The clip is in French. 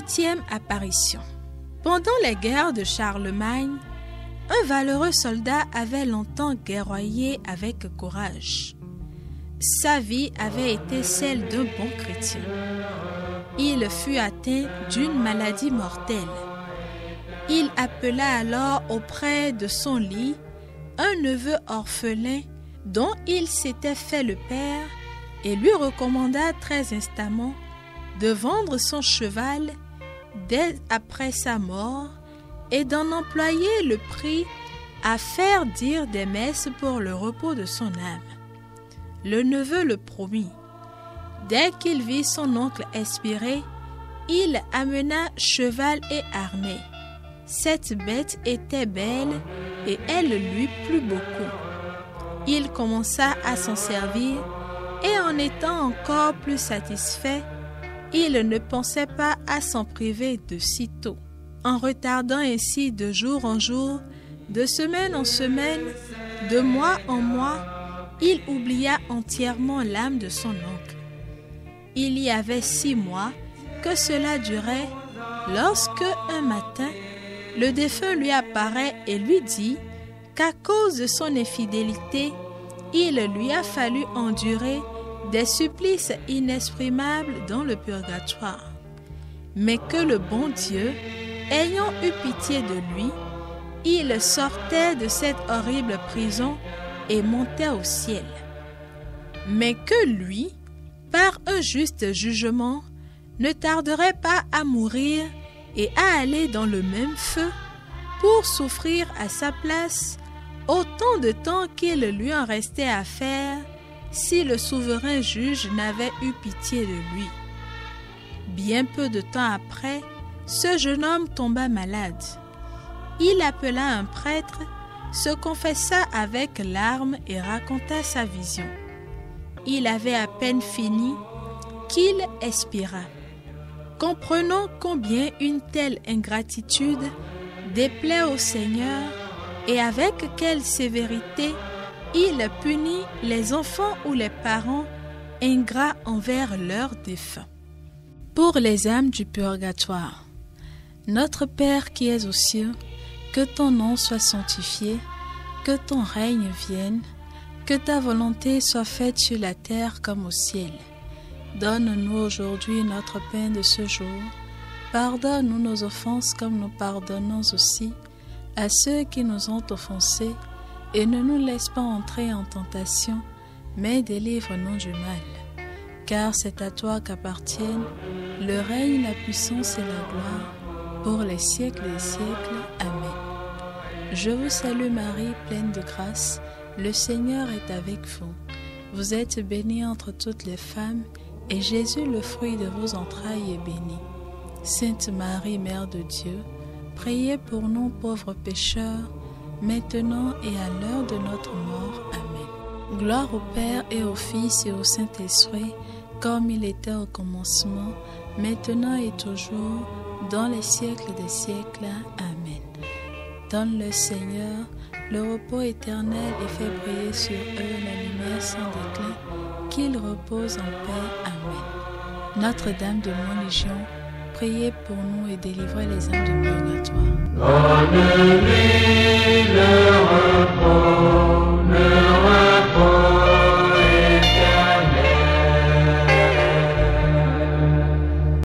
8e apparition. Pendant les guerres de Charlemagne, un valeureux soldat avait longtemps guerroyé avec courage. Sa vie avait été celle d'un bon chrétien. Il fut atteint d'une maladie mortelle. Il appela alors auprès de son lit un neveu orphelin dont il s'était fait le père et lui recommanda très instamment de vendre son cheval dès après sa mort et d'en employer le prix à faire dire des messes pour le repos de son âme. Le neveu le promit. Dès qu'il vit son oncle expirer, il amena cheval et harnais. Cette bête était belle et elle lui plut beaucoup. Il commença à s'en servir et en étant encore plus satisfait, il ne pensait pas à s'en priver de sitôt. En retardant ainsi de jour en jour, de semaine en semaine, de mois en mois, il oublia entièrement l'âme de son oncle. Il y avait 6 mois que cela durait lorsque, un matin, le défunt lui apparaît et lui dit qu'à cause de son infidélité, il lui a fallu endurer des supplices inexprimables dans le purgatoire, mais que le bon Dieu, ayant eu pitié de lui, il sortait de cette horrible prison et montait au ciel. Mais que lui, par un juste jugement, ne tarderait pas à mourir et à aller dans le même feu pour souffrir à sa place autant de temps qu'il lui en restait à faire si le souverain juge n'avait eu pitié de lui. Bien peu de temps après, ce jeune homme tomba malade. Il appela un prêtre, se confessa avec larmes et raconta sa vision. Il avait à peine fini qu'il expira. Comprenons combien une telle ingratitude déplaît au Seigneur et avec quelle sévérité il punit les enfants ou les parents ingrats envers leurs défunts. Pour les âmes du purgatoire, notre Père qui es aux cieux, que ton nom soit sanctifié, que ton règne vienne, que ta volonté soit faite sur la terre comme au ciel. Donne-nous aujourd'hui notre pain de ce jour. Pardonne-nous nos offenses comme nous pardonnons aussi à ceux qui nous ont offensés, et ne nous laisse pas entrer en tentation, mais délivre-nous du mal. Car c'est à toi qu'appartiennent le règne, la puissance et la gloire, pour les siècles des siècles. Amen. Je vous salue Marie, pleine de grâce, le Seigneur est avec vous. Vous êtes bénie entre toutes les femmes, et Jésus, le fruit de vos entrailles, est béni. Sainte Marie, Mère de Dieu, priez pour nous pauvres pécheurs, maintenant et à l'heure de notre mort. Amen. Gloire au Père et au Fils et au Saint-Esprit, comme il était au commencement, maintenant et toujours, dans les siècles des siècles. Amen. Donne-le Seigneur le repos éternel et fais briller sur eux la lumière sans déclin, qu'ils reposent en paix. Amen. Notre-Dame de Montlégion, priez pour nous et délivrez les âmes du purgatoire. Amen.